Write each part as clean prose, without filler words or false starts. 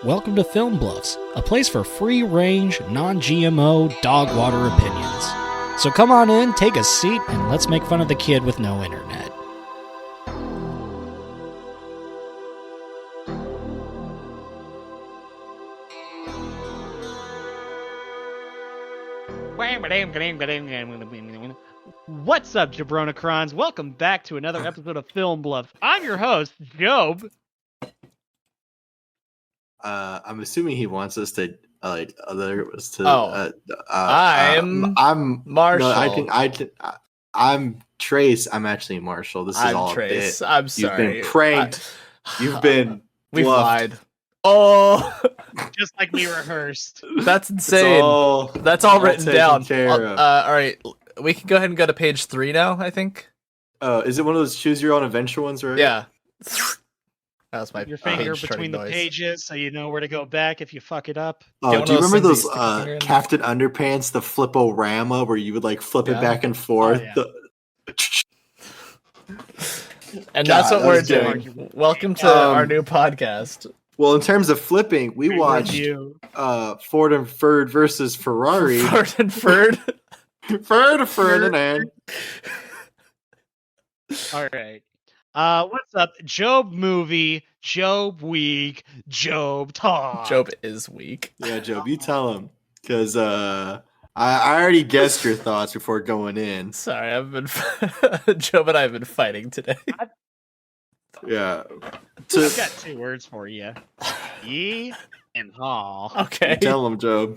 Welcome to Film Bluffs, a place for free-range, non-GMO, dog water opinions. So come on in, take a seat, and let's make fun of the kid with no internet. What's up, Jabronacrons? Welcome back to another episode of Film Bluffs. I'm your host, Jobe. I'm assuming he wants us to I'm Marshall. No, I'm Trace. I'm actually Marshall. This is I'm all Trace. a bit. I'm sorry. You've been pranked. You've been We've bluffed. lied. Oh, Just like we rehearsed. that's insane. That's all written taken down. care of. All right, we can go ahead and go to page 3 now, I think. Is it one of those choose your own adventure ones, right? Yeah. That was my Your finger page between the noise. pages so you know where to go back if you fuck it up. Oh, Get one do you of those remember things those that you stick your finger in? Captain Underpants, the Flip-O-Rama, where you would like flip it Yeah. back and forth? yeah. And that's God, what we're that was good. doing. Welcome to our new podcast. Well, in terms of flipping, we watched Review. Ford and Ford versus Ferrari. Ford and Ferd. Ferdinand. All right. What's up? Job movie, Job week, Job talk. Job is weak. Yeah, Joe, you tell him. Because I already guessed your thoughts before going in. Sorry, I've been Job and I have been fighting today. Yeah. I've got 2 words for you. Ye and haw. Okay. Tell him, Joe.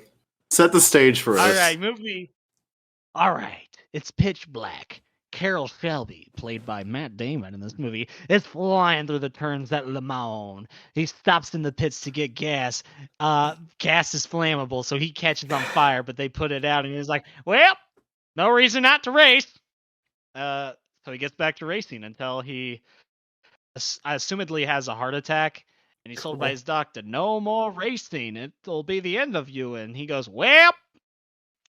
Set the stage for us. All right, movie. All right, it's pitch black. Carol Shelby, played by Matt Damon in this movie, is flying through the turns at Le Mans. He stops in the pits to get gas. Gas is flammable, so he catches on fire, but they put it out, and he's like, well, no reason not to race. So he gets back to racing until he assumedly has a heart attack, and he's told by his doctor, no more racing. It'll be the end of you. And he goes, well,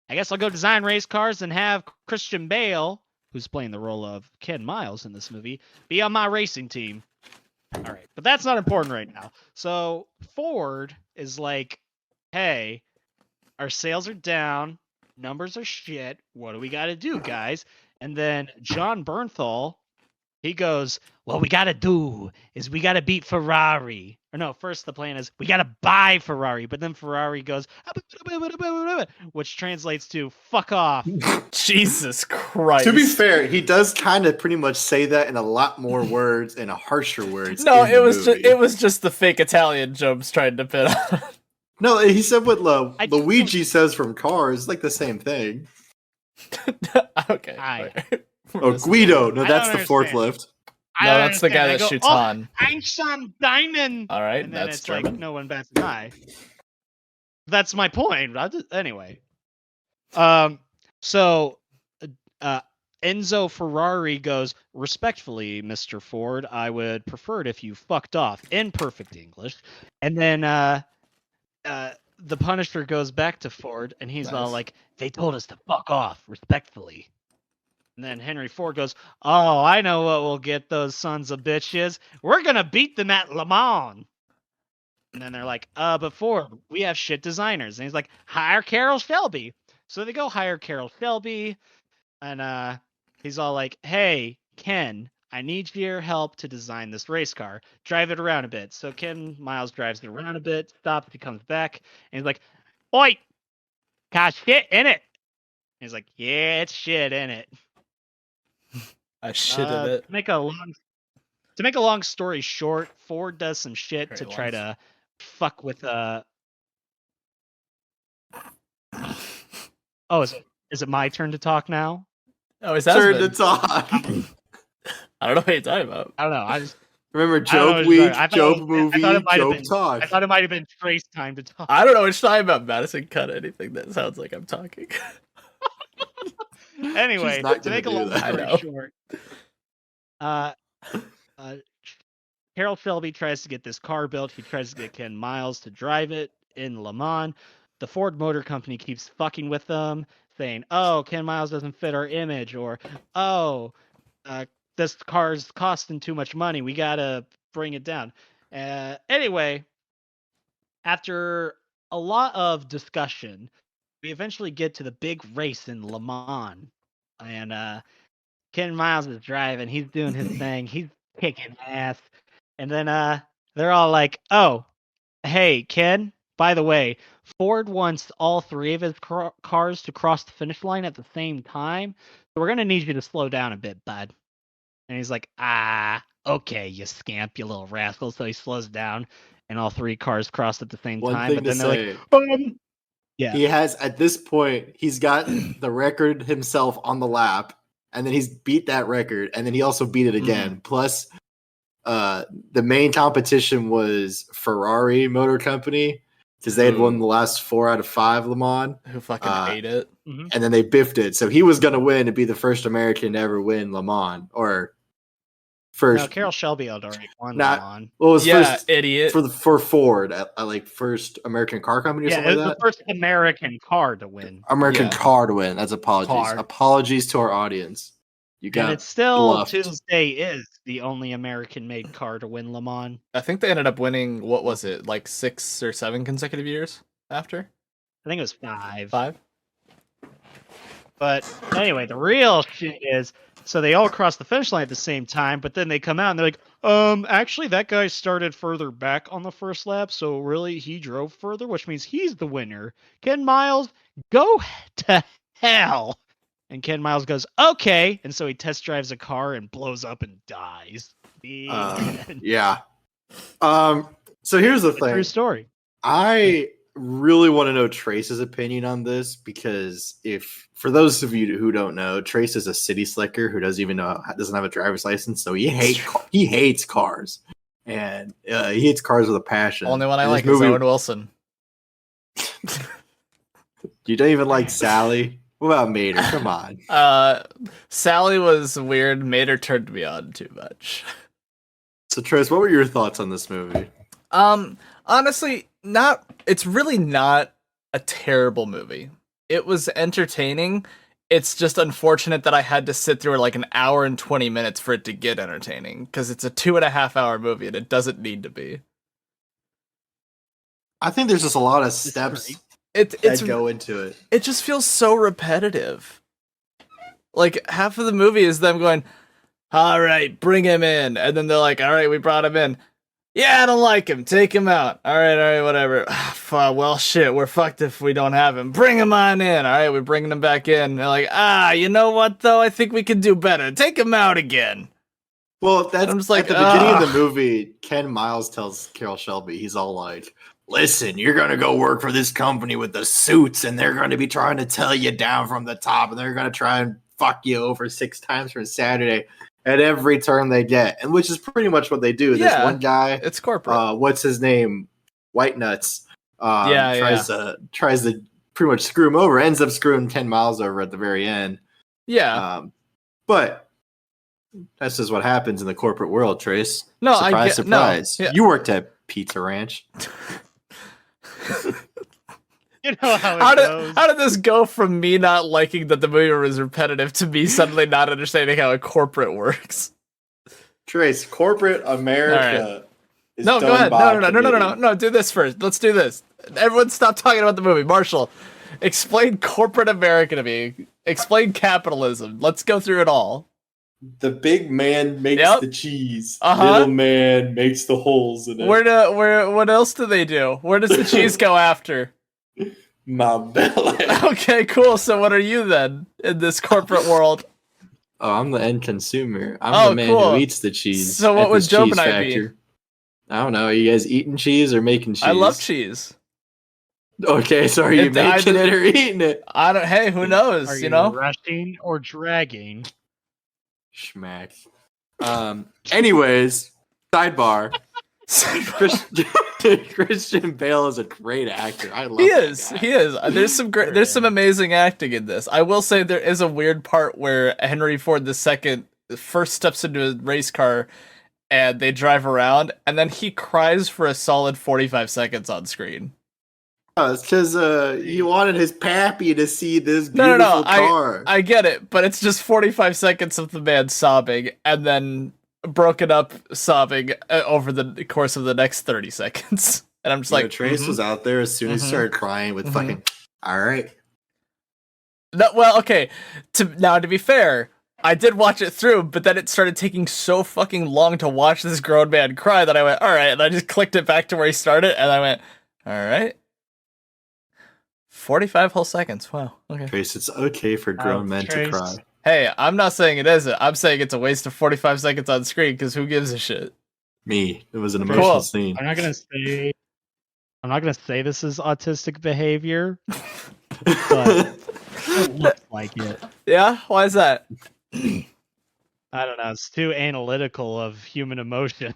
I guess I'll go design race cars and have Christian Bale, who's playing the role of Ken Miles in this movie, be on my racing team. All right, but that's not important right now. So Ford is like, hey, our sales are down, numbers are shit, what do we got to do, guys? And then John Bernthal, he goes, what we got to do is we got to beat Ferrari. Or no, first the plan is we got to buy Ferrari, but then Ferrari goes, which translates to fuck off. Jesus Christ. To be fair, he does kind of pretty much say that in a lot more words and a harsher words. No, in the movie. it was just the fake Italian Job's trying to pit on. No, he said what I don't- Luigi says from Cars. It's like the same thing. Okay. Oh, Guido. No, I that's don't the forklift. understand. No, that's the guy that shoots Han. Einstein Diamond. All right, And then that's it's German. like no one bats an eye. That's my point. Anyway. So Enzo Ferrari goes, respectfully, Mr. Ford, I would prefer it if you fucked off in perfect English. And then the Punisher goes back to Ford, and he's all Nice. like, they told us to fuck off, respectfully. And then Henry Ford goes, oh, I know what will get those sons of bitches. We're going to beat them at Le Mans. And then they're like, but Ford, we have shit designers. And he's like, hire Carol Shelby. So they go hire Carol Shelby. And he's all like, hey, Ken, I need your help to design this race car. Drive it around a bit. So Ken Miles drives it around a bit, stops, he comes back, and he's like, oi, got shit in it. And he's like, yeah, it's shit in it. I shit in it. To make a long story short, Ford does some shit Very to try long. to fuck with Oh, is it my turn to talk now? Oh, is Turn to that? talk. I don't know what you're talking about. I don't know. I just Remember I don't know Job what Week, you're talking- I Job thought Movie, it might have Job been- Talk. I thought it might have been Trace time to talk. I don't know what you're talking about, Madison. Cut anything that sounds like I'm talking. Anyway, She's not to gonna make a do long that. I story know. short, Carol Shelby tries to get this car built. He tries to get Ken Miles to drive it in Le Mans. The Ford Motor Company keeps fucking with them, saying, "Oh, Ken Miles doesn't fit our image," or "Oh, this car's costing too much money. We gotta bring it down." Anyway, after a lot of discussion, we eventually get to the big race in Le Mans, and Ken Miles is driving. He's doing his thing. He's kicking ass, and then they're all like, "Oh, hey, Ken. By the way, Ford wants all three of his cars to cross the finish line at the same time, so we're gonna need you to slow down a bit, bud." And he's like, okay, you scamp, you little rascal. So he slows down, and all three cars cross at the same One time. thing But to then they're say, like, yeah. he has at this point he's got the record himself on the lap, and then he's beat that record, and then he also beat it again. Plus, the main competition was Ferrari Motor Company because they had won the last 4 out of 5 Le Mans. Who fucking ate it? And then they biffed it. So he was going to win and be the first American to ever win Le Mans. Or first. No, Carroll Shelby had already won Not- Le Mans. Well, it was first idiot. for Ford at like first American car company or Yeah, something it was like the first American car to win. American Yeah. car to win. That's apologies. Car. Apologies to our audience. You got And it still, bluffed. to this day, is the only American-made car to win Le Mans. I think they ended up winning, what was it, like 6 or 7 consecutive years after? I think it was 5. 5? But anyway, the real shit is, so they all cross the finish line at the same time, but then they come out and they're like, actually, that guy started further back on the first lap, so really he drove further, which means he's the winner. Ken Miles, go to hell. And Ken Miles goes, okay. And so he test drives a car and blows up and dies. Yeah. So here's the thing. True story. I really want to know Trace's opinion on this because for those of you who don't know, Trace is a city slicker who doesn't have a driver's license, so he hates cars, and he hates cars with a passion. Only one I And like this is movie- Owen Wilson. You don't even like Sally. What about Mater? Come on. Sally was weird. Mater turned me on too much. So Trace, what were your thoughts on this movie? Honestly, it's really not a terrible movie. It was entertaining. It's just unfortunate that I had to sit through like an hour and 20 minutes for it to get entertaining, because it's a 2.5 hour movie and it doesn't need to be. I think there's just a lot of steps It's that go into it. It just feels so repetitive. Like, half of the movie is them going, all right, bring him in. And then they're like, all right, we brought him in. Yeah, I don't like him. Take him out. All right, whatever. Well, shit, we're fucked if we don't have him. Bring him on in. All right, we're bringing him back in. They're like, you know what, though? I think we can do better. Take him out again. Well, that's I'm just like, at the beginning of the movie, Ken Miles tells Carol Shelby, he's all like, listen, you're going to go work for this company with the suits, and they're going to be trying to tell you down from the top, and they're going to try and fuck you over 6 times from Saturday at every turn they get, and which is pretty much what they do. Yeah, There's one guy, it's corporate. what's his name? White Nuts. Tries to pretty much screw him over, ends up screwing Ken Miles over at the very end. Yeah. But that's just what happens in the corporate world, Trace. No, surprise. No, yeah. You worked at Pizza Ranch. You know how it goes. How did this go from me not liking that the movie was repetitive to me suddenly not understanding how a corporate works? Trace, corporate America is No, done go ahead. by No, do this first. Let's do this. Everyone stop talking about the movie. Marshall, explain corporate America to me. Explain capitalism. Let's go through it all. The big man makes Yep. the cheese. Uh-huh. Little man makes the holes in it. What else do they do? Where does the cheese go after? My belly. Okay, cool. So what are you then in this corporate world? Oh, I'm the end consumer. I'm the man who eats the cheese. So what at would this Jobe cheese and I be? factory. I don't know. Are you guys eating cheese or making cheese? I love cheese. Okay, so are you making it or eating it? Hey, who knows? Are you know? rushing or dragging? Schmack. Anyways, sidebar. Christian Bale is a great actor. I love He that is. guy. He is. There's some amazing acting in this. I will say there is a weird part where Henry Ford II first steps into a race car and they drive around, and then he cries for a solid 45 seconds on screen. Oh, it's because he wanted his pappy to see this beautiful car. I get it, but it's just 45 seconds of the man sobbing, and then broken up sobbing over the course of the next 30 seconds. And I'm just You like, know, Trace was out there as soon as he started crying with fucking, all right. No, well, okay. To be fair, I did watch it through, but then it started taking so fucking long to watch this grown man cry that I went, all right, and I just clicked it back to where he started, and I went, all right. 45 whole seconds. Wow. Okay. Trace, it's okay for grown men to Trace. cry. Hey, I'm not saying it isn't. I'm saying it's a waste of 45 seconds on screen because who gives a shit? Me. It was an Cool. emotional scene. I'm not gonna say this is autistic behavior, but it looks like it. Yeah? Why is that? I don't know. It's too analytical of human emotion.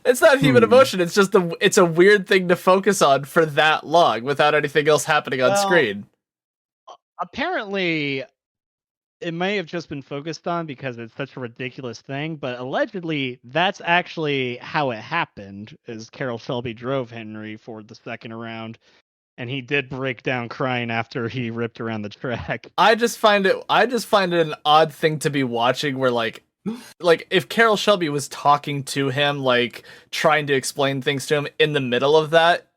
It's not human emotion. It's just it's a weird thing to focus on for that long without anything else happening on screen. Apparently, it may have just been focused on because it's such a ridiculous thing, but allegedly that's actually how it happened. Is Carroll Shelby drove Henry Ford II around, and he did break down crying after he ripped around the track. I just find it an odd thing to be watching where like if Carroll Shelby was talking to him, like trying to explain things to him in the middle of that,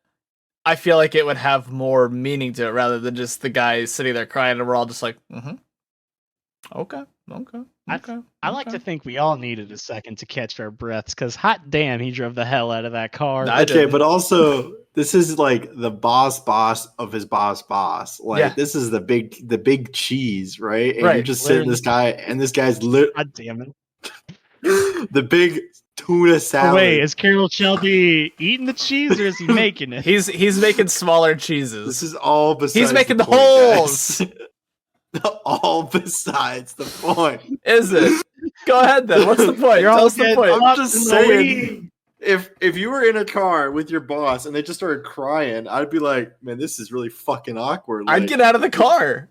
I feel like it would have more meaning to it rather than just the guy sitting there crying and we're all just like, okay. I like to think we all needed a second to catch our breaths, because hot damn, he drove the hell out of that car. Okay, but also this is like the boss of his boss. Like this is the big cheese, right? And you're just sitting this guy, and this guy's God damn it. the big tuna salad. Wait, is Carroll Shelby eating the cheese or is he making it? He's making smaller cheeses. This is all besides. He's making the point, holes. guys. All besides the point. Is it? Go ahead then. What's the point? Tell us the point. I'm just saying, if you were in a car with your boss and they just started crying, I'd be like, man, this is really fucking awkward. Like, I'd get out of the car.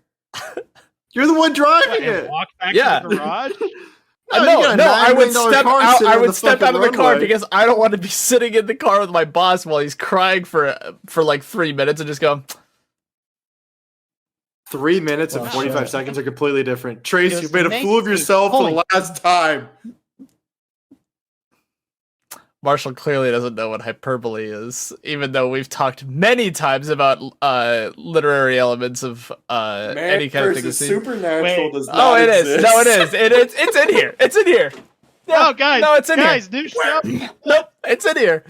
You're the one driving it. Walk back to the garage? No, I would step out. I would step out of the car runway. because I don't want to be sitting in the car with my boss while he's crying for like 3 minutes and just go. 3 minutes and 45 seconds are completely different. Trace, you made a fool of makes yourself for the last time. Marshall clearly doesn't know what hyperbole is, even though we've talked many times about literary elements of any kind of thing. Supernatural does not it exist. is. No, it is. It's in here. It's in here. No, guys. No, it's in guys, here. New show. Nope, it's in here.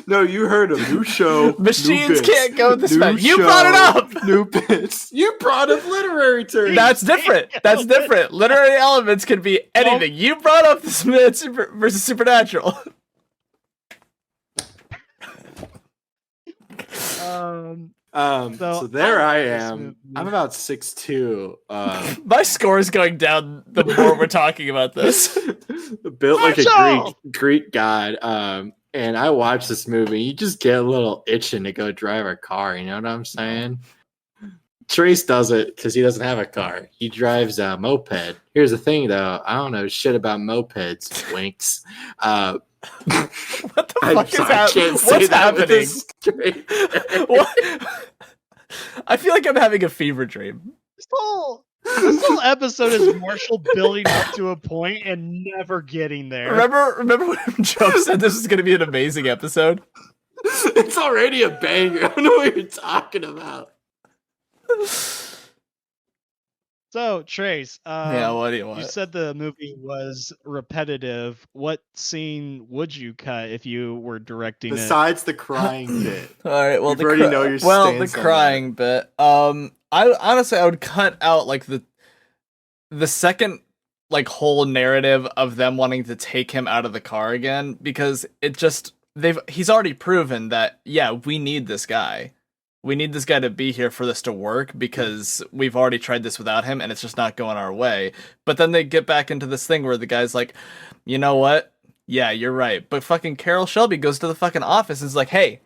No, you heard him. New show. Machines new bits. can't go this New fast. You show, brought it up. New bits. You brought up literary terms. That's different. That's different. Literary elements can be anything. You brought up this versus supernatural. So there I am. I'm about 6'2". My score is going down the more we're talking about this. Built like a Greek god. And I watched this movie. You just get a little itching to go drive a car. You know what I'm saying? Trace does it because he doesn't have a car. He drives a moped. Here's the thing, though. I don't know shit about mopeds. Winks. What the fuck is happening? What's happening? What? I feel like I'm having a fever dream. This whole episode is Marshall building up to a point and never getting there. Remember when Joe said this was going to be an amazing episode? It's already a banger. I don't know what you're talking about. So, Trace, what do you want? You said the movie was repetitive. What scene would you cut if you were directing Besides the crying bit. All right, well, you already know your the crying bit. I honestly would cut out like the second like whole narrative of them wanting to take him out of the car again, because he's already proven that we need this guy. We need this guy to be here for this to work because we've already tried this without him and it's just not going our way. But then they get back into this thing where the guy's like, you know what? Yeah, you're right. But fucking Carroll Shelby goes to the fucking office and is like, hey,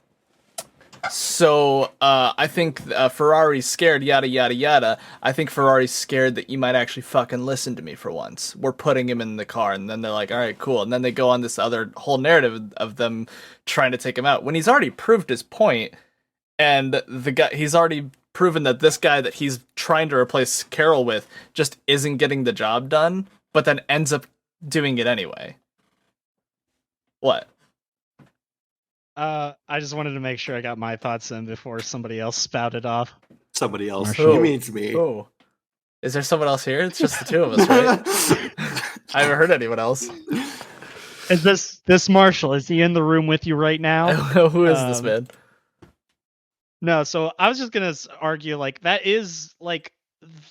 so I think Ferrari's scared, yada, yada, yada. I think Ferrari's scared that you might actually fucking listen to me for once. We're putting him in the car. And then they're like, all right, cool. And then they go on this other whole narrative of them trying to take him out when he's already proved his point. And he's already proven that this guy that he's trying to replace Carroll with just isn't getting the job done, but then ends up doing it anyway. What? I just wanted to make sure I got my thoughts in before somebody else spouted off. Somebody else. Marshall. You mean it's me? Oh, is there someone else here? It's just the two of us, right? I haven't heard anyone else. Is this Marshall? Is he in the room with you right now? Who is this man? No, so I was just gonna argue like that is like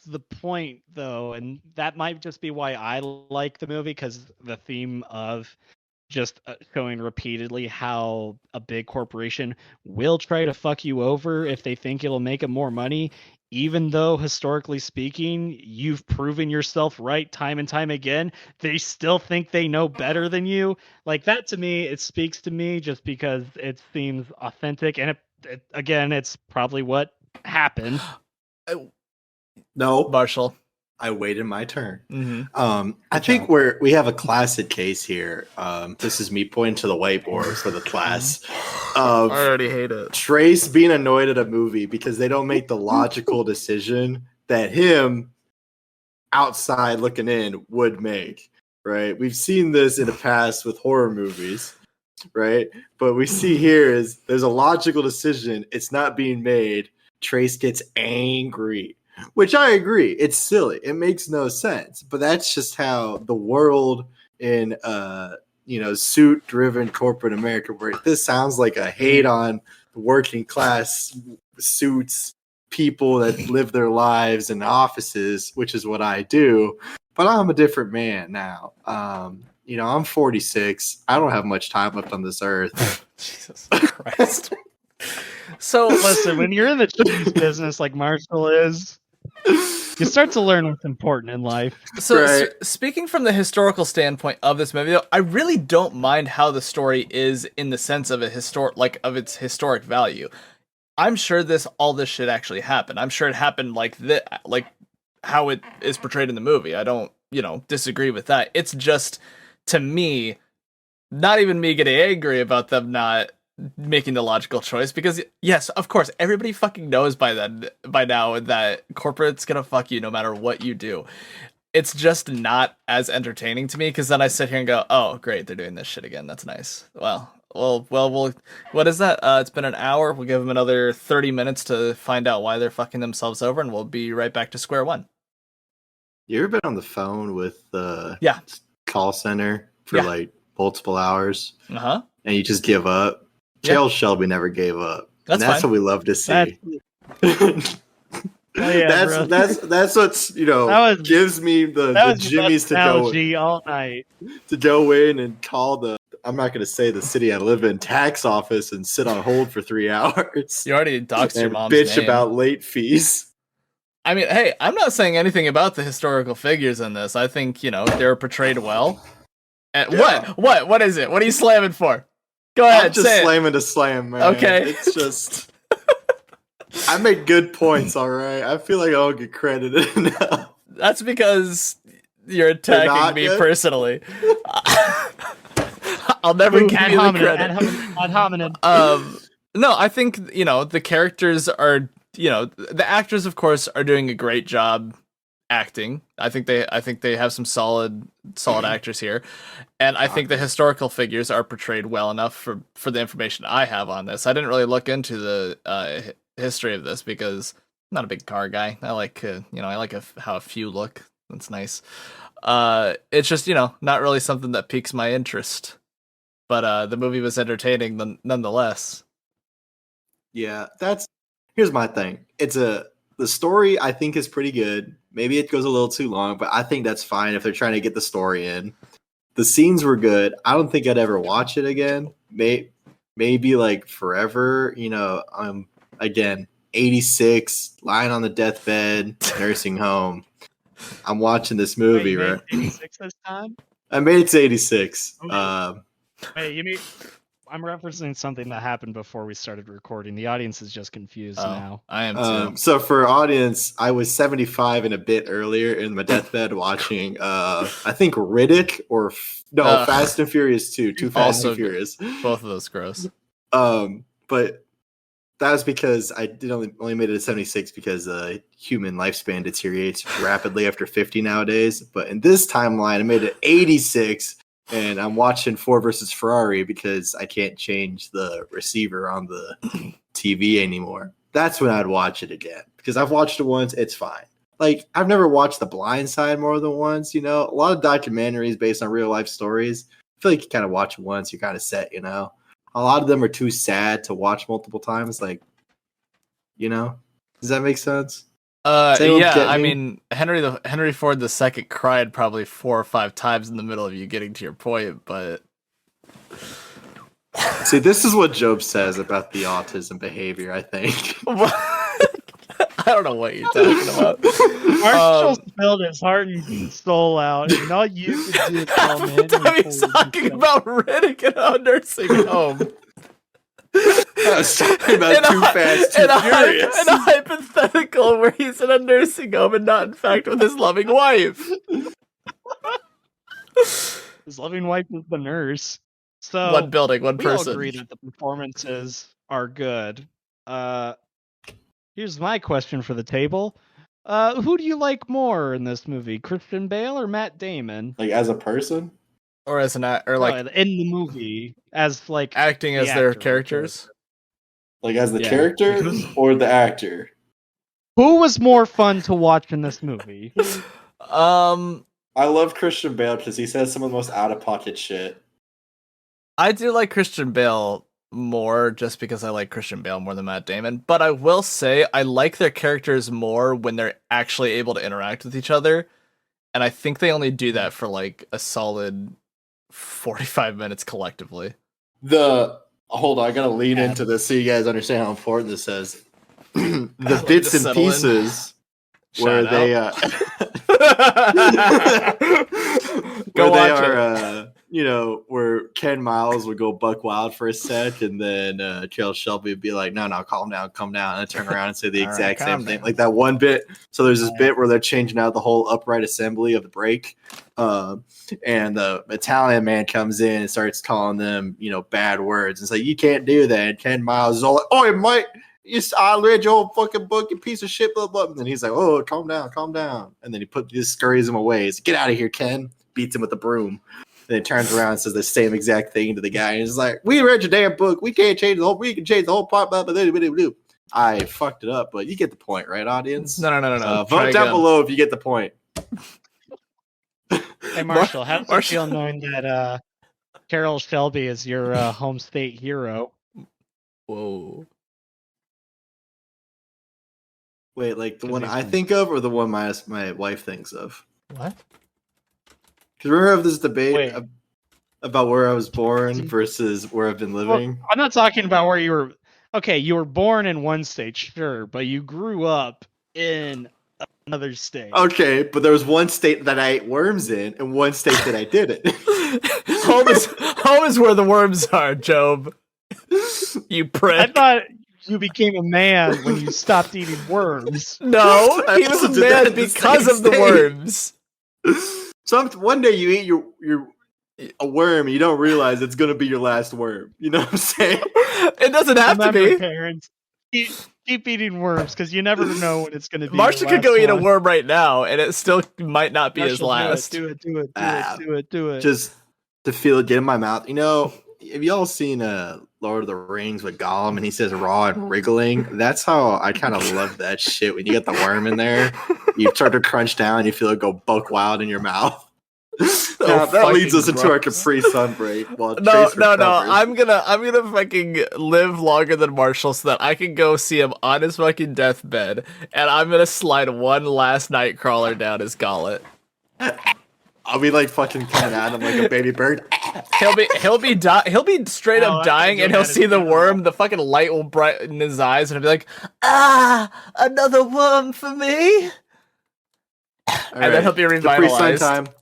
the point though, and that might just be why I like the movie, because the theme of just showing repeatedly how a big corporation will try to fuck you over if they think it'll make them more money, even though historically speaking you've proven yourself right time and time again. They still think they know better than you. Like that, to me, it speaks to me just because it seems authentic, and again, it's probably what happened. No, Marshall. I waited my turn. Mm-hmm. I think we have a classic case here. This is me pointing to the whiteboard for the class. I already hate it. Trace being annoyed at a movie because they don't make the logical decision that him outside looking in would make, right? We've seen this in the past with horror movies, right? But we see here is there's a logical decision. It's not being made. Trace gets angry, which I agree. It's silly. It makes no sense. But that's just how the world in suit-driven corporate America works. This sounds like a hate on working class suits, people that live their lives in offices, which is what I do. But I'm a different man now. I'm 46. I don't have much time left on this earth. Jesus Christ. So listen, when you're in the cheese business like Marshall is, you start to learn what's important in life. So, right. Speaking from the historical standpoint of this movie, though, I really don't mind how the story is in the sense of of its historic value. I'm sure all this shit actually happened. I'm sure it happened like how it is portrayed in the movie. I don't, disagree with that. It's just, to me, not even me getting angry about them not making the logical choice, because yes, of course, everybody fucking knows by now that corporate's gonna fuck you no matter what you do. It's just not as entertaining to me, because then I sit here and go, oh great, they're doing this shit again. That's nice. Well, what is that? It's been an hour. We'll give them another 30 minutes to find out why they're fucking themselves over, and we'll be right back to square one. You ever been on the phone with the call center for like multiple hours? Uh-huh. And you just give up? Charles Shelby never gave up. That's what we love to see. That's what's gives me the jimmies to go all night, to go in and call the, I'm not going to say the city I live in, tax office, and sit on hold for 3 hours. You already doxed your mom's bitch name about late fees. I mean, hey, I'm not saying anything about the historical figures in this. I think they're portrayed well. And what is it? What are you slamming for? Go ahead, I'm just slamming to slam, man. Okay. It's just, I make good points, all right? I feel like I don't get credited enough. That's because you're attacking me personally. I'll never give you the credit. Ad hominem. No, I think, the characters are, the actors, of course, are doing a great job acting. I think they have some solid actors here, and I think the historical figures are portrayed well enough for the information I have on this. I didn't really look into the history of this because I'm not a big car guy. I like how a few look. That's nice. It's just not really something that piques my interest, but the movie was entertaining nonetheless. Yeah, here's my thing. The story I think is pretty good. Maybe it goes a little too long, but I think that's fine if they're trying to get the story in. The scenes were good. I don't think I'd ever watch it again. Maybe like forever. Again, 86, lying on the deathbed, nursing home. I'm watching this movie, right? 86 this time? I made it to 86. Okay. Hey, you mean I'm referencing something that happened before we started recording. The audience is just confused now. I am too. So for audience, I was 75 and a bit earlier in my deathbed watching, I think Riddick Fast and Furious 2. Too Fast and Furious. Both of those gross. But that was because I did only made it to 76 because human lifespan deteriorates rapidly after 50 nowadays. But in this timeline, I made it 86 and I'm watching Ford versus Ferrari because I can't change the receiver on the TV anymore. That's when I'd watch it again because I've watched it once. It's fine. Like, I've never watched The Blind Side more than once, you know? A lot of documentaries based on real life stories. I feel like you kind of watch it once, you're kind of set, you know? A lot of them are too sad to watch multiple times. Like, you know? Does that make sense? Yeah, I mean, Henry Ford II cried probably 4 or 5 times in the middle of you getting to your point, but... See, this is what Jobe says about the autism behavior, I think. I don't know what you're talking about. Marshall spilled his heart and soul out, and all you could do is tell Half him. the time he's talking about Riddick in a nursing home. I was talking about Too Fast, Too Furious. And a hypothetical where he's in a nursing home and not, in fact, with his loving wife. His loving wife is the nurse. So One building, one we person. all agree that the performances are good. Here's my question for the table. Who do you like more in this movie, Christian Bale or Matt Damon? Like, as a person? Or as an or like in the movie as like acting as their characters. Like as the character or the actor? Who was more fun to watch in this movie? I love Christian Bale because he says some of the most out of pocket shit. I do like Christian Bale more just because I like Christian Bale more than Matt Damon, but I will say I like their characters more when they're actually able to interact with each other, and I think they only do that for like a solid 45 minutes collectively. Hold on, I gotta lean into this so you guys understand how important this is. The bits and pieces where they where Ken Miles would go buck wild for a sec, and then Karl Shelby would be like, no, calm down, and turn around and say the exact same thing. Like that one bit. So there's this bit where they're changing out the whole upright assembly of the brake. And the Italian man comes in and starts calling them, bad words. And it's like, you can't do that. And Ken Miles is all like, oh, Mike, I read your whole fucking book, you piece of shit, blah, blah. And then he's like, oh, calm down. And then he scurries him away. He's like, get out of here, Ken. Beats him with the broom. And then turns around and says the same exact thing to the guy. And he's like, we read your damn book. We can change the whole part. Blah, blah, blah, blah, blah. I fucked it up, but you get the point, right, audience? No. Vote down below if you get the point. Hey, Marshall, how does it feel knowing that Karl Shelby is your home state hero? Whoa. Wait, like the one I think of or the one my wife thinks of? What? Because remember I have this debate about where I was born versus where I've been living? Well, I'm not talking about where you were. Okay, you were born in one state, sure, but you grew up in another state. Okay, but there was one state that I ate worms in and one state that I didn't. Home is where the worms are, Jobe. You prick. I thought you became a man when you stopped eating worms. No, he was a man because of the worms. So one day you eat a worm and you don't realize it's going to be your last worm. You know what I'm saying? It doesn't have to be. Parents, keep eating worms because you never know when it's going to be. Marshall could go eat a worm right now and it still might not be his last. Do it. Just to feel it get in my mouth. Have y'all seen Lord of the Rings with Gollum and he says raw and wriggling? That's how I kind of love that shit. When you get the worm in there, you start to crunch down, you feel it go buck wild in your mouth. That leads us into our Capri Sun break. While No. I'm gonna fucking live longer than Marshall so that I can go see him on his fucking deathbed, and I'm gonna slide one last Nightcrawler down his gullet. I'll be like fucking coming at him like a baby bird. He'll be straight up dying, and he'll see the worm. The fucking light will brighten his eyes, and he'll be like, another worm for me. And then he'll be revitalized. Capri Sun time.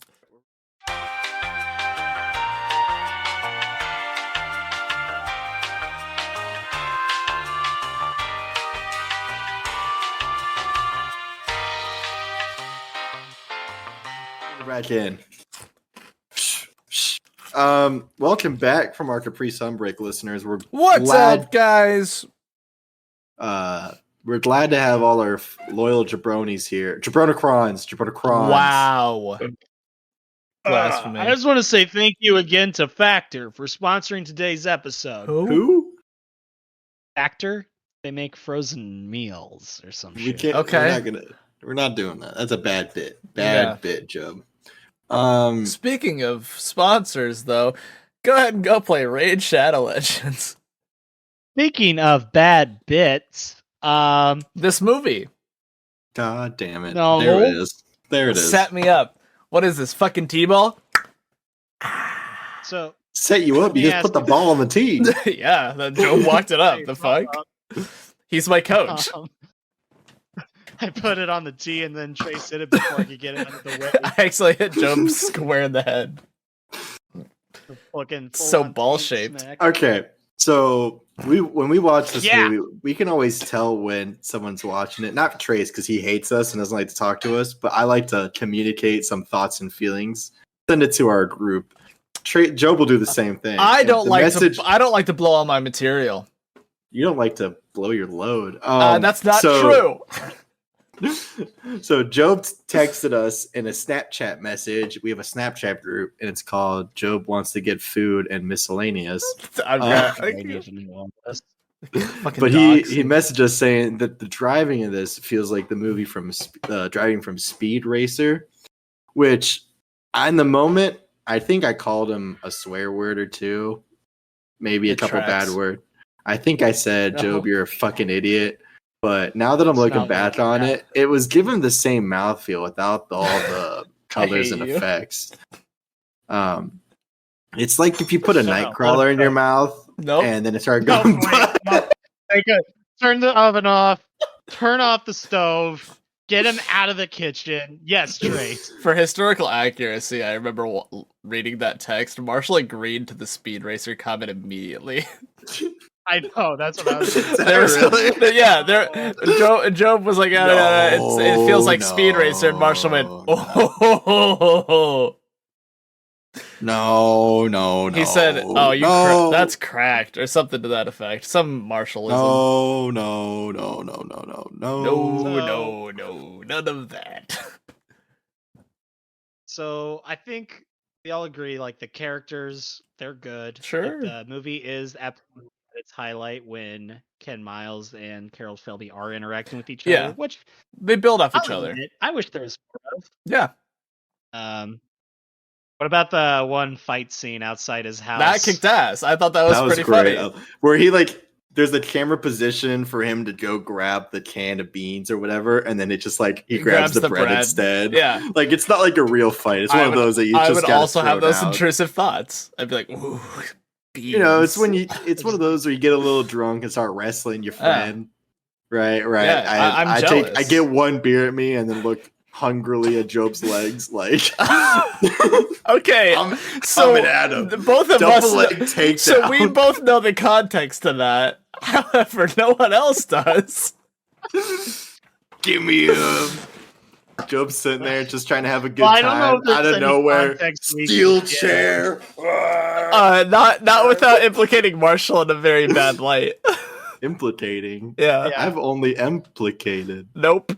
Back in. Welcome back from our Capri Sun break, listeners. What's up, guys? We're glad to have all our loyal jabronis here. Jabronacrons. Wow. Blasphemy. I just want to say thank you again to Factor for sponsoring today's episode. Who? Factor, they make frozen meals or some We shit. can't. Okay. We're not doing that. That's a bad bit. Yeah. Bad bit, Job. Speaking of sponsors, though, go ahead and go play Raid Shadow Legends. Speaking of bad bits, This movie God damn it! No. There it is. There it is. set me up. What is this, fucking T-ball? so Set you up. You Let me just put the ask ball on the tee. Yeah, then Joe walked it up. The fuck? He's my coach. I put it on the tee and then Trace hit it before I could get it out of the way. I actually hit Joe square in the head. Fucking So full-on ball-shaped. smack. Okay, so when we watch this Yeah. movie, we can always tell when someone's watching it. Not Trace because he hates us and doesn't like to talk to us, but I like to communicate some thoughts and feelings. Send it to our group. Joe will do the same thing. I And don't the like message, to. I don't like to blow all my material. You don't like to blow your load. That's not so- true. So Job texted us in a Snapchat message. We have a Snapchat group, and it's called "Job wants to get food and miscellaneous." I'm Fucking But he messaged us saying that the driving in this feels like the movie from Driving from Speed Racer, which in the moment I think I called him a swear word or two, maybe a It couple tracks. bad words. I think I said, "Job, you're a fucking idiot." But now that I'm It's looking not back like on that. it was given the same mouthfeel without all the colors hate and you. effects. It's like if you put a Shut up. nightcrawler in your mouth Nope. and then it started No, going. Take it. Turn the oven off. Turn off the stove. Get him out of the kitchen. Yes, Trace. For historical accuracy, I remember reading that text. Marshall agreed to the Speed Racer comment immediately. I know. That's what I was saying. There really? Yeah, Job was like, it feels like Speed Racer, and Marshall went, oh. No. He said, "Oh, that's cracked," or something to that effect. Some Marshallism. No. No, none of that. So I think we all agree, like, the characters, they're good. Sure. The movie is at its highlight when Ken Miles and Carol Shelby are interacting with each Yeah. other, which They build off I'll each other. admit, I wish there was more of. Yeah, What about the one fight scene outside his house? that kicked ass. I thought that was pretty great. funny. Where he there's the camera position for him to go grab the can of beans or whatever, and then it just he grabs the bread instead. Yeah, Like it's not like a real fight. It's one of those that you I just would gotta also have throw those down. intrusive thoughts. I'd be like, ooh, beans. It's one of those where you get a little drunk and start wrestling your friend. Right. Yeah, I'm I jealous. get one beer at me and then look hungrily at Job's legs like Okay, I'm so coming at him. both of us. Double leg takedown. So we both know the context to that. However, no one else does. Give me him. Job's sitting there just trying to have a good Well, I don't know time. if there's Out of any nowhere, context we steel can get. chair. Not without implicating Marshall in a very bad light. Implicating. Yeah. I've only implicated. Nope.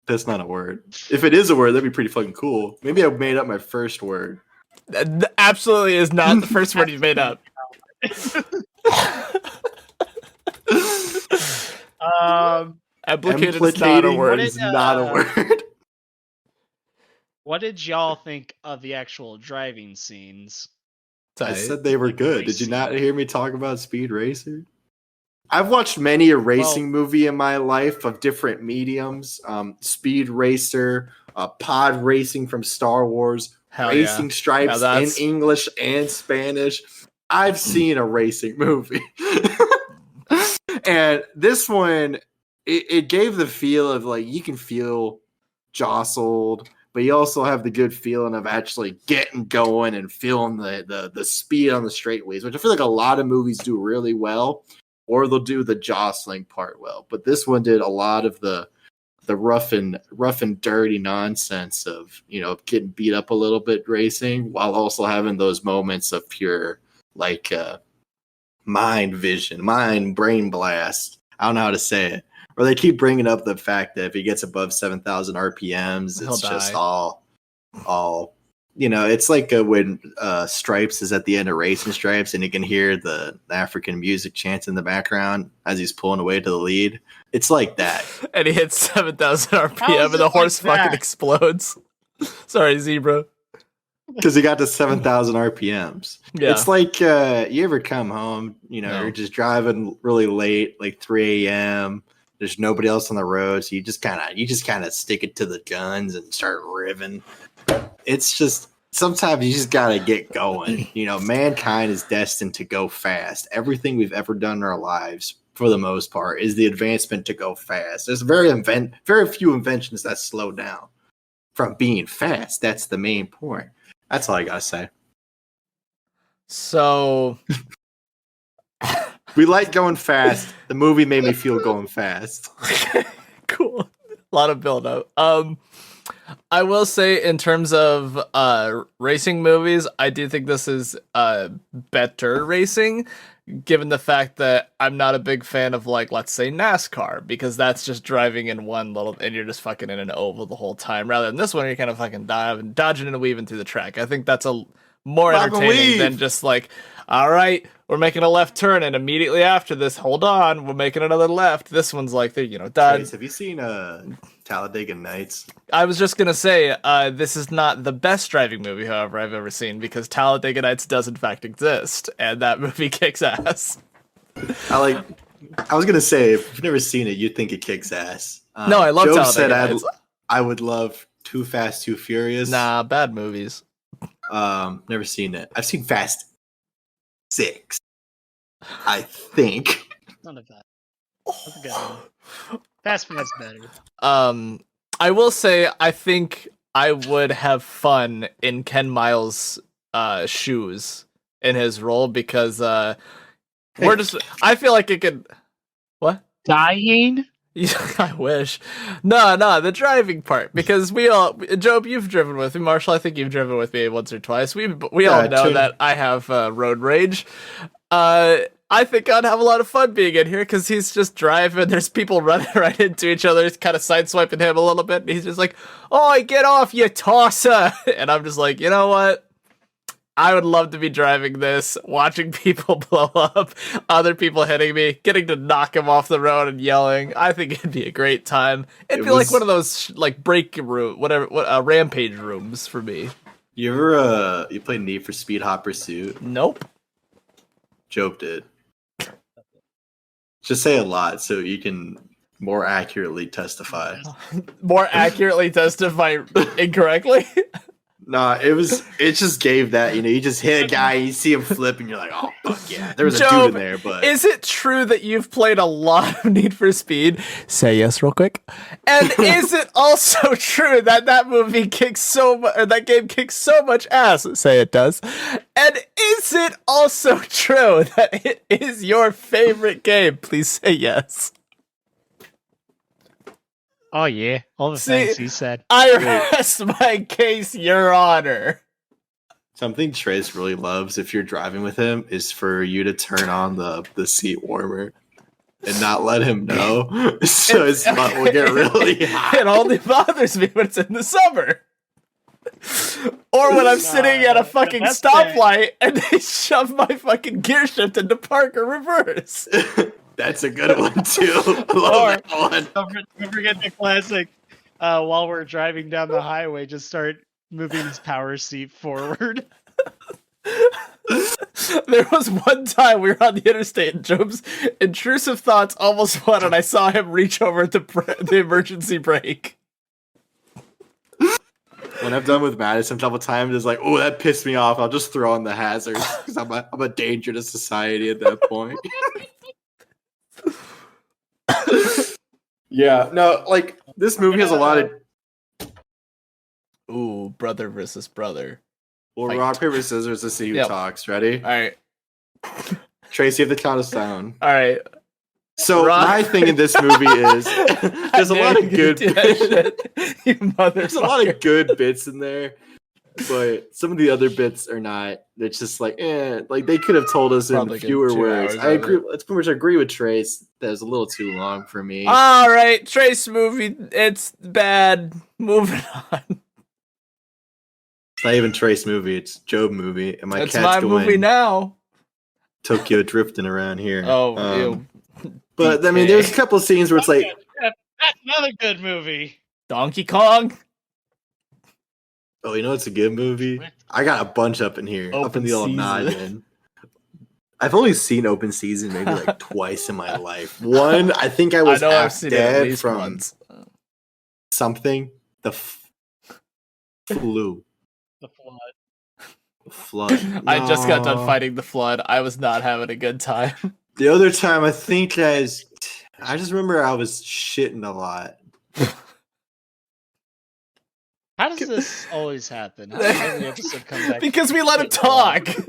That's not a word. If it is a word, that'd be pretty fucking cool. Maybe I made up my first word. That absolutely is not the first word you've made up. Implicated is not a word. is not a word. What did y'all think of the actual driving scenes? I said they were good. Did you not hear me talk about Speed Racer? I've watched many a racing movie in my life of different mediums. Speed Racer, pod racing from Star Wars, Hell Racing yeah. Stripes Now in that's- English and Spanish. I've seen a racing movie. And this one, it gave the feel of you can feel jostled, but you also have the good feeling of actually getting going and feeling the speed on the straightaways, which I feel like a lot of movies do really well, or they'll do the jostling part well. But this one did a lot of the rough and dirty nonsense of getting beat up a little bit racing, while also having those moments of pure mind brain blast. I don't know how to say it. Or they keep bringing up the fact that if he gets above 7,000 RPMs, He'll it's just die. all it's like when Stripes is at the end of Racing Stripes and you can hear the African music chants in the background as he's pulling away to the lead. It's like that. And he hits 7,000 How RPM is and the it horse like fucking that? explodes. Sorry, Zebra. Because he got to 7,000 RPMs. Yeah. It's like you ever come home, No. you're just driving really late, like 3 a.m. There's nobody else on the road, so you just kind of stick it to the guns and start revving. It's just sometimes you just gotta get going. Mankind is destined to go fast. Everything we've ever done in our lives, for the most part, is the advancement to go fast. There's very few inventions that slow down from being fast. That's the main point. That's all I gotta say. So We like going fast. The movie made me feel going fast. cool. A lot of build up. I will say, in terms of racing movies, I do think this is better racing, given the fact that I'm not a big fan of, like, let's say NASCAR, because that's just driving in one little, and you're just fucking in an oval the whole time, rather than this one, you're kind of fucking dodging and weaving through the track. I think that's a more Bob and entertaining weave. than just like, all right, we're making a left turn, and immediately after this, hold on, we're making another left. This one's like, done. Trace, have you seen Talladega Nights? I was just gonna say, this is not the best driving movie, however, I've ever seen, because Talladega Nights does in fact exist, and that movie kicks ass. I was gonna say, if you've never seen it, you'd think it kicks ass. No, I love Jobe Talladega said Nights. I would love Too Fast, Too Furious. Nah, bad movies. Never seen it. I've seen Fast 6. I think. None of that. That's a good one. Fast Food's better. I will say, I think I would have fun in Ken Miles' shoes in his role, because I feel like it could. What? Dying? I wish. No, the driving part, because Jobe, you've driven with me. Marshall, I think you've driven with me once or twice. We all know true. that I have road rage. I think I'd have a lot of fun being in here, because he's just driving. There's people running right into each other, kind of sideswiping him a little bit. And he's just like, "Oh, get off, you tosser!" And I'm just like, you know what? I would love to be driving this, watching people blow up, other people hitting me, getting to knock them off the road and yelling. I think it'd be a great time. It'd be like one of those break room, rampage rooms for me. You ever you played Need for Speed Hot Pursuit? Nope. Jobe did. Just say a lot so you can more accurately testify. More accurately testify incorrectly? Nah, it just gave that, you just hit a guy, you see him flip, and you're like, oh, fuck yeah. There was a Jobe, dude in there, but... Is it true that you've played a lot of Need for Speed? Say yes real quick. And is it also true that movie kicks that game kicks so much ass? Say it does. And is it also true that it is your favorite game? Please say yes. Oh yeah, all the things he said. I rest my case, Your Honor. Something Trace really loves if you're driving with him is for you to turn on the seat warmer and not let him know. So his butt will get really hot. It only bothers me when it's in the summer. Or when I'm sitting at a fucking stoplight and they shove my fucking gear shift into park or reverse. That's a good one too. I love that one. Don't forget the classic. While we're driving down the highway, just start moving his power seat forward. There was one time we were on the interstate and Jobe's intrusive thoughts almost won, and I saw him reach over the emergency brake. When I've done with Madison a couple times, it's like, oh, that pissed me off. I'll just throw on the hazards because I'm a danger to society at that point. Yeah, no, like this movie has a lot of. Ooh, brother versus brother. Well, rock, paper, scissors to see who talks. Ready? All right. Tracy, you have to count us down. All right. So my thing in this movie is there's a lot of good there's a lot of good bits in there, but some of the other bits are not. It's just like they could have told us in fewer words. I agree. Let's pretty much agree with Trace. That was a little too long for me. All right, Trace movie. It's bad. Moving on. It's not even Trace movie. It's Jobe movie, and my It's cat's my going movie now. Tokyo drifting around here. Oh, ew. But I mean, DK. there's a couple scenes where it's like, That's another good movie. Donkey Kong. oh, you know, it's a good movie. I got a bunch up in here, up in Open the old Season. noggin. I've only seen Open Season maybe like twice in my life. One, I think I was I know I've half seen it at dead least from once. something. The flu. The Flood. Flood. I just got done No. fighting the flood. I was not having a good time. The other time, I think I just remember I was shitting a lot. How does this always happen? How does every episode come back? Because we let him Shit, Flood. talk.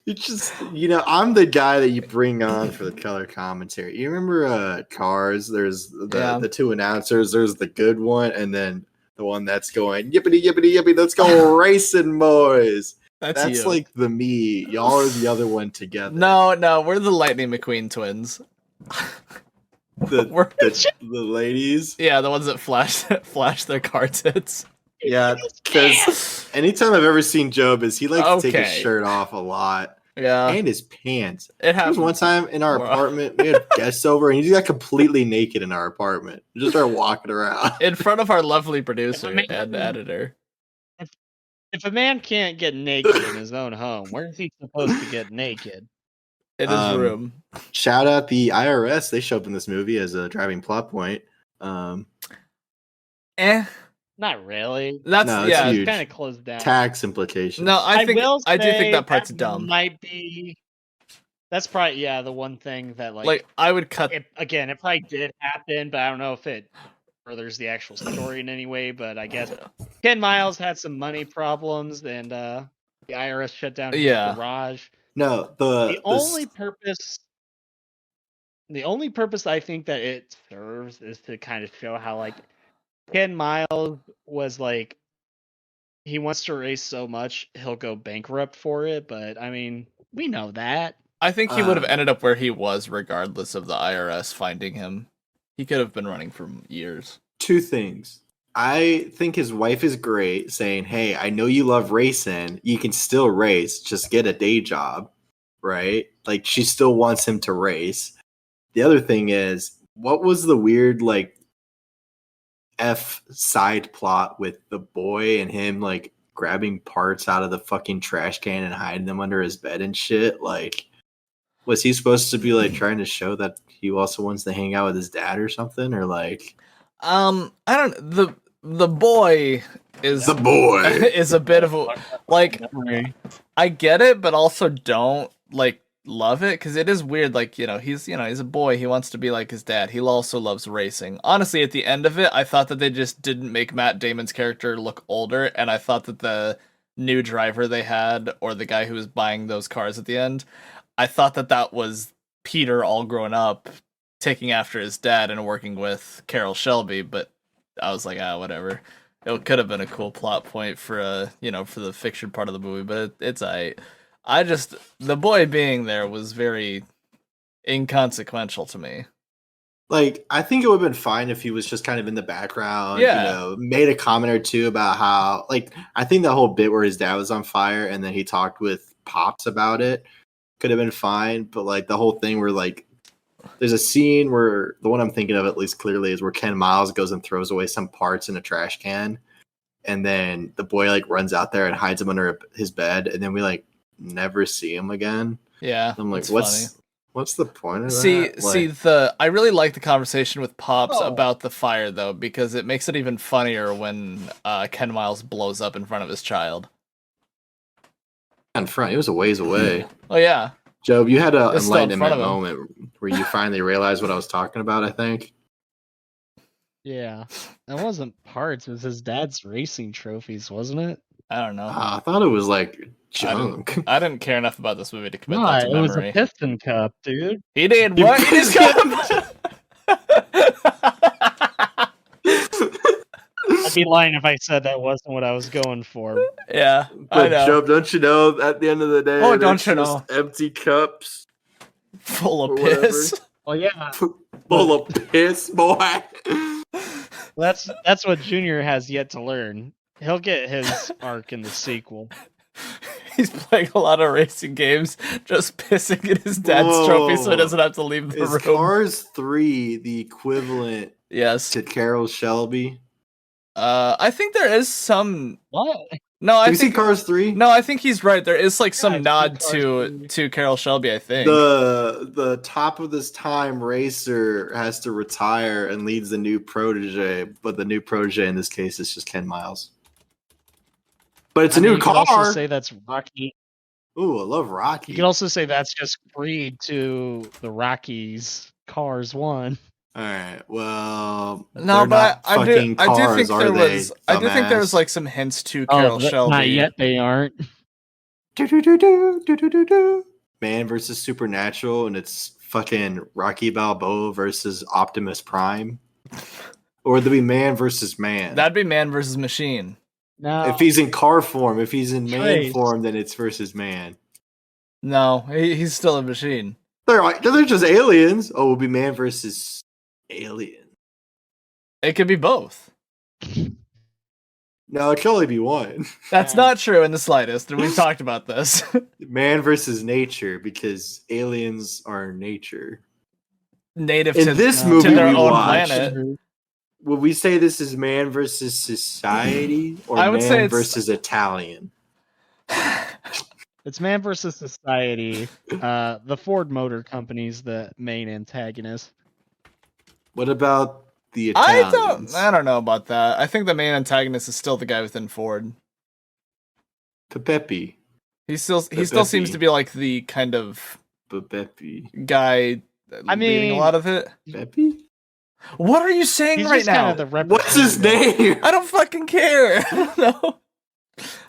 It's just, I'm the guy that you bring on for the color commentary. You remember Cars? There's the two announcers. There's the good one, and then the one that's going yippity yippity yippity. Let's go racing, boys. That's you. like the me. Y'all are the other one together. No, we're the Lightning McQueen twins. We're- the ladies. Yeah, the ones that flash their car tits. Yeah, because anytime I've ever seen Jobe is he likes to take his Okay. shirt off a lot. Yeah, And his pants. it There was happened. one time in our Wow. apartment, we had guests over, and he got completely naked in our apartment. He just started walking around. In front of our lovely producer man- and editor. If a man can't get naked in his own home, where is he supposed to get naked? In his Um, room. Shout out the IRS. They show up in this movie as a driving plot point. Not really. That's No, it's yeah. huge. It's kind of closed down. Tax implications. No, I do say think that part's dumb. Might be. That's probably the one thing that Like I would cut. it probably did happen, but I don't know if it furthers the actual story in any way. But I guess Ken Miles had some money problems, and the IRS shut down his Yeah. garage. No, The only purpose I think that it serves is to kind of show how like Ken Miles was like he wants to race so much he'll go bankrupt for it, but I mean we know that. I think he would have ended up where he was regardless of the IRS finding him. He could have been running for years. two things. I think his wife is great, saying, "Hey, I know you love racing. You can still race. Just get a day job." Right? Like she still wants him to race. The other thing is, what was the weird like F side plot with the boy and him like grabbing parts out of the fucking trash can and hiding them under his bed and shit? Like, was he supposed to be like trying to show that he also wants to hang out with his dad or something? Or like, I don't. The boy is the boy. is a bit of a like. I get it, but also don't like love it because it is weird. Like he's a boy. He wants to be like his dad. He also loves racing. Honestly, at the end of it, I thought that they just didn't make Matt Damon's character look older, and I thought that the new driver they had, or the guy who was buying those cars at the end, I thought that was Peter all grown up, taking after his dad and working with Carol Shelby. But I was like, whatever. It could have been a cool plot point for for the fiction part of the movie, but it's I just the boy being there was very inconsequential to me. Like, I think it would have been fine if he was just kind of in the background, Yeah. made a comment or two about how, like, I think the whole bit where his dad was on fire and then he talked with Pops about it could have been fine. But, like, the whole thing where, like, there's a scene where the one I'm thinking of at least clearly is where Ken Miles goes and throws away some parts in a trash can. And then the boy, like, runs out there and hides him under his bed. And then we, like, never see him again. Yeah, I'm like, it's what's funny. what's the point of See, that? Like, I really like the conversation with Pops Oh. about the fire though, because it makes it even funnier when Ken Miles blows up in front of his child. in front, he was a ways away. Oh yeah, Jobe, you had an It's still in enlightenment front of him. moment where you finally realized what I was talking about, I think. Yeah, that wasn't parts. It was his dad's racing trophies, wasn't it? I don't know. I thought it was like junk. I didn't care enough about this movie to commit No, that to it was memory. a piston cup, dude. He did You what? pissed I'd be lying if I said that wasn't what I was going for. Yeah, I But know. Jobe, don't you know at the end of the day, Oh, they're don't you just empty cups Full of or whatever. piss. Well, yeah, full of piss, boy. that's what Junior has yet to learn. He'll get his arc in the sequel. He's playing a lot of racing games, just pissing in his dad's trophy so he Whoa. doesn't have to leave the Is room. Cars 3 the equivalent Yes. to Carol Shelby? I think there is some. What? No, Have I you seen think. Cars 3? No, I think he's right. There is like some I've seen nod Cars to 3. to Carol Shelby. I think. The top of this time racer has to retire and leaves the new protege, but the new protege in this case is just Ken Miles. But it's a new You could also car. say that's Rocky. Ooh, I love Rocky. You could also say that's just Creed to the Rockies Cars 1. All right. Well, No, they're but not I do. fucking I do cars, think are there they, was. I do think there was dumbass? like some hints to Carol Shelby. Not yet, they aren't. Do-do-do-do, Man versus Supernatural, and it's fucking Rocky Balboa versus Optimus Prime. Or would it be Man versus Man? That'd be Man versus Machine. No. If he's in car form, if he's in man Trace. form, then it's versus man. No, he's still a machine. They're just aliens. Oh, it would be man versus alien. It could be both. No, it can only be one. That's Yeah. not true in the slightest, and we've talked about this. Man versus nature, because aliens are nature. Native In to, this to movie their we own watched, planet. would we say this is man versus society or I would say man it's- versus Italian? It's Man versus Society. The Ford Motor Company's the main antagonist. What about the I Italians? don't know about that. I think the main antagonist is still the guy within Ford. Pepe. He still seems Pepe. to be like the kind of Pepe. guy I leading a mean- lot of it. Pepe? What are you saying He's right just now? kind of the What's his name? I don't fucking care. No.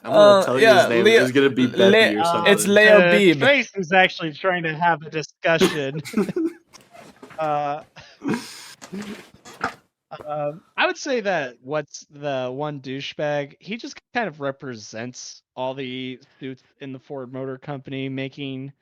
I'm gonna tell you yeah, his name. Leo- It's gonna be Pepe or something. It's Leo Beebe. Trace is actually trying to have a discussion. I would say that what's the one douchebag, he just kind of represents all the suits in the Ford Motor Company making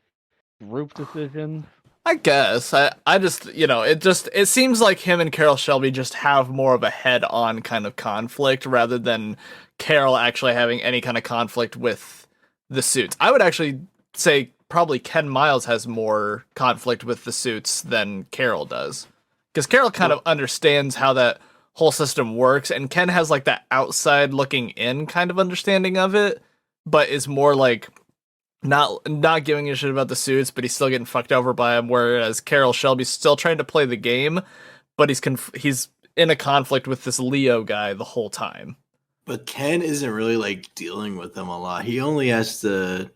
group decisions. I guess. I just, it seems like him and Carol Shelby just have more of a head-on kind of conflict rather than Carol actually having any kind of conflict with the suits. I would actually say probably Ken Miles has more conflict with the suits than Carol does. Because Carol kind of understands how that whole system works, and Ken has like that outside looking in kind of understanding of it, but is more like not giving a shit about the suits, but he's still getting fucked over by them. Whereas Carol Shelby's still trying to play the game, but he's in a conflict with this Leo guy the whole time. But Ken isn't really like dealing with them a lot. He only has to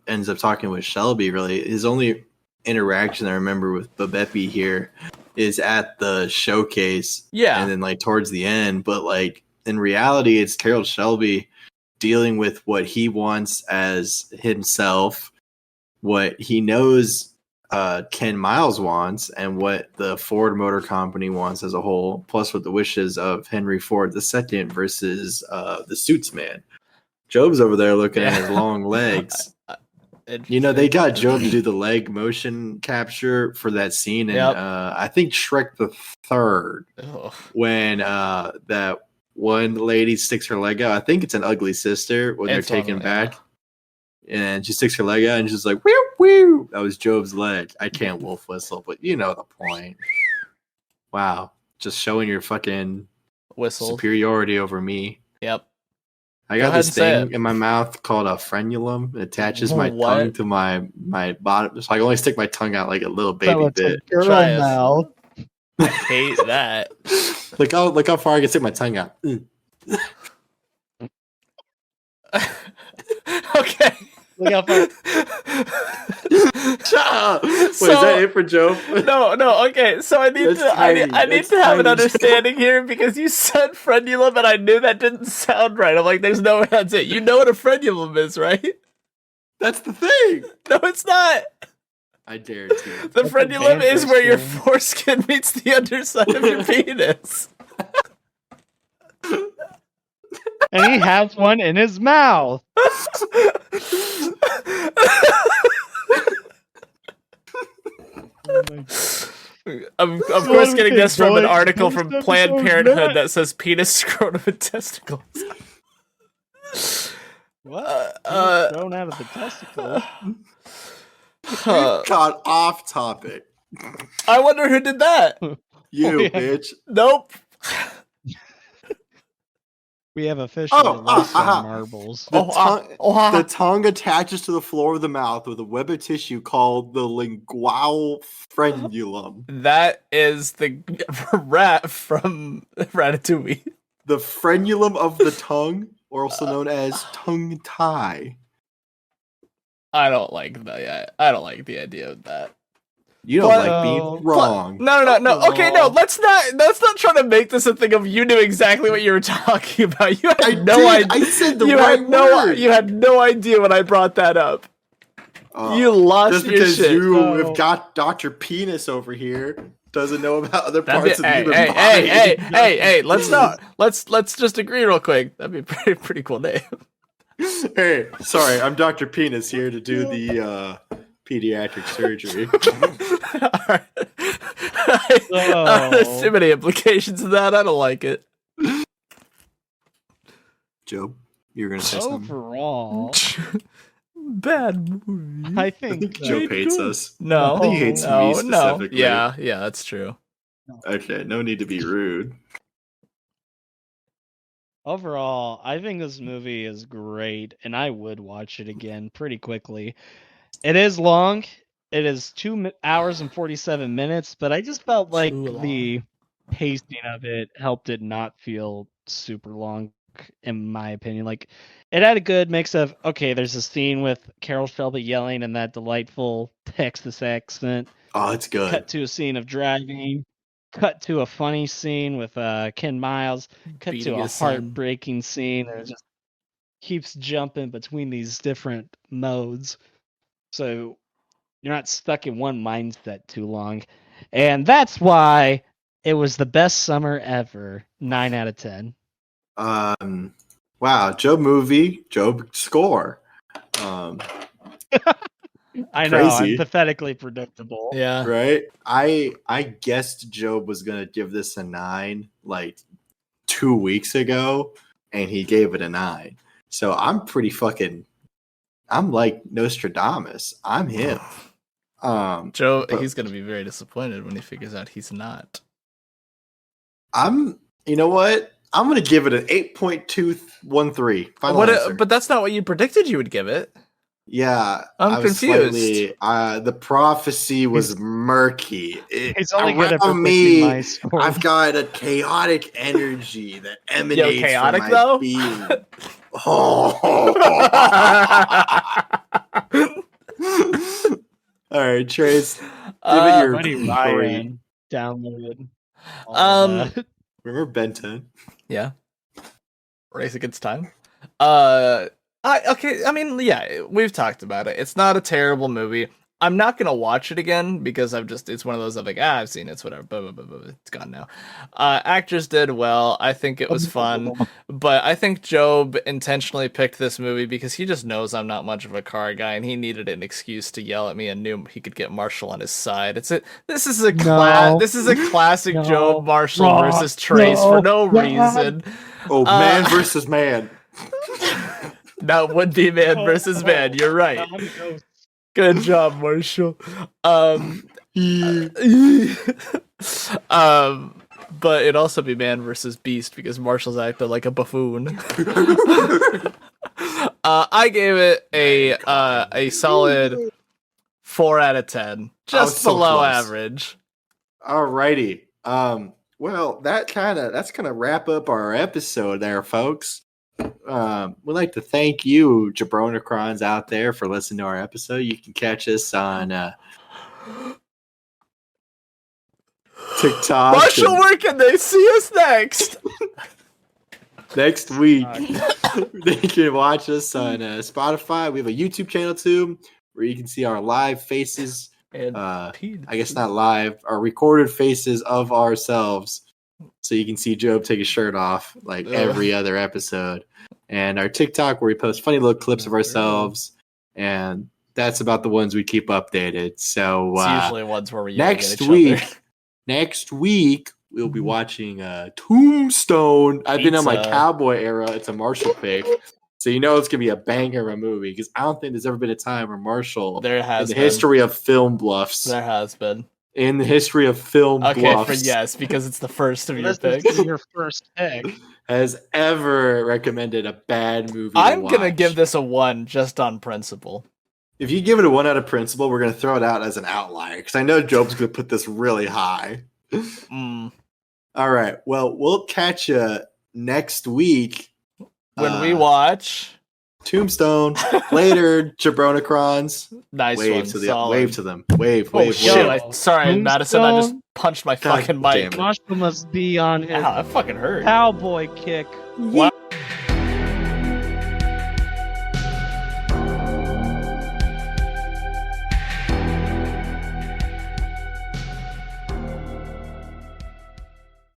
ends up talking with Shelby. Really, his only interaction I remember with Babepi here is at the showcase. Yeah, and then like towards the end. But like in reality, it's Carol Shelby dealing with what he wants as himself, what he knows Ken Miles wants, and what the Ford Motor Company wants as a whole, plus with the wishes of Henry Ford II versus the Suits Man. Jobe's over there looking at his long legs. They got Jobe to do the leg motion capture for that scene, and I think Shrek the Third, when that one lady sticks her leg out. I think it's an ugly sister when they're taken back. And she sticks her leg out and she's like, whew, whew. That was Jobe's leg. I can't wolf whistle, but you know the point. Wow. Just showing your fucking whistle superiority over me. Yep. I got this thing in my mouth called a frenulum. It attaches my tongue to my bottom. So I can only stick my tongue out like a little baby bit. Try it. Mouth. I hate that. Look how far I can stick my tongue out. Okay. Look how far. Shut up. Wait, is that it for Joe? No. Okay, so I need to have an understanding here because you said frenulum and I knew that didn't sound right. I'm like, there's no way that's it. You know what a frenulum is, right? That's the thing. No, it's not. I dare to. The frenulum is where your foreskin meets the underside of your penis. And he has one in his mouth. I'm of What course do getting we this think, from an boys? article This from Planned episode's Parenthood not- that says penis, scrotum, and testicles. What? Uh, Thrown out of the testicle. Got off topic. I wonder who did that. You yeah. bitch. Nope. We have officially lost some aha. marbles. The tongue attaches to the floor of the mouth with a web of tissue called the lingual frenulum. That is the rat from Ratatouille. The frenulum of the tongue, or also known as tongue tie. I don't like that. I don't like the idea of that. You don't But- like being wrong. No. Okay, no. Let's not try to make this a thing of you knew exactly what you were talking about. You had no idea. I said the you right had no. word. You had no idea when I brought that up. You lost just your because shit. you No. have got Dr. Penis over here doesn't know about other That'd parts be- of the hey, human hey, body. hey, let's just agree real quick. That'd be a pretty cool name. Hey, sorry, I'm Dr. Penis here to do the pediatric surgery. There's too many implications of that. I don't like it. Job, you're gonna say something. Overall, Bad movie. I think Job hates us. No, I think he hates me no. specifically. Yeah, that's true. Okay, no need to be rude. overall, I think this movie is great, and I would watch it again pretty quickly. It is long. It is 2 hours and 47 minutes, but I just felt like Too the pacing of it helped it not feel super long, in my opinion. Like, it had a good mix of, okay, there's a scene with Carol Shelby yelling in that delightful Texas accent. Oh, it's good. Cut to a scene of driving. Cut to a funny scene with Ken Miles. Cut Beating to a his son. heartbreaking scene. And it just keeps jumping between these different modes. So you're not stuck in one mindset too long. And that's why it was the best summer ever. 9 out of 10. Wow, Job movie, Job score. I know, I'm Crazy. pathetically predictable. Yeah. Right? I guessed Job was gonna give this a 9 like 2 weeks ago, and he gave it a 9. So I'm pretty fucking. I'm like Nostradamus. I'm him. Joe, but- he's gonna be very disappointed when he figures out he's not. I'm. You know what? I'm gonna give it an 8.213. Final answer. But that's not what you predicted you would give it. Yeah, I'm I was confused. slightly, the prophecy was murky. He's only good at around predicting my score. I've got a chaotic energy that emanates chaotic, from my though? being. Oh. All right, Trace, give it your Buddy three. Ryan downloaded. all Um, that. Remember Ben 10? Yeah. Race Against Time. I mean, yeah, we've talked about it. It's not a terrible movie. I'm not gonna watch it again because it's one of those of like, I've seen it, it's whatever, it's gone now. Actors did well. I think it was fun, but I think Job intentionally picked this movie because he just knows I'm not much of a car guy, and he needed an excuse to yell at me and knew he could get Marshall on his side. This is a classic No. Job Marshall No. versus Trace for no reason. Oh, man versus man. That would be man versus man. You're right. Good job, Marshall. But it'd also be man versus beast because Marshall's acted like a buffoon. I gave it a solid 4 out of 10, just so below close. average. Alrighty. Well, that's gonna wrap up our episode there, folks. We'd like to thank you, Jabronicrons out there, for listening to our episode. You can catch us on TikTok. Marshall, and where can they see us next? next week, they can watch us on Spotify. We have a YouTube channel too, where you can see our live faces. And I guess not live, our recorded faces of ourselves. So you can see Job take his shirt off like every other episode. And our TikTok where we post funny little clips of ourselves. And that's about the ones we keep updated. So It's usually ones where we yell at next each week, other. Next week, we'll be watching Tombstone. I've been on my Pizza. cowboy era. It's a Marshall pick. So you know it's going to be a banger of a movie because I don't think there's ever been a time where Marshall, There in has the been. history of film bluffs, There has been. in the history of film Okay, bluffs, for yes, because it's the first of your This picks. is your first pick. has ever recommended a bad movie. I'm to gonna watch. give this a 1 just on principle. If you give it a 1 out of principle, we're going to throw it out as an outlier because I know Jobe's going to put this really high. Mm. All right. Well, we'll catch you next week. When we watch Tombstone. Later, Jabronicrons. nice Wave one, to the solid. wave to them. Wave, Oh wave, shit! wave. Sorry, Madison. I just Tombstone? punched my God fucking damn mic. it. Marshall must be on his Ow, that fucking hurt. cowboy kick. Wow.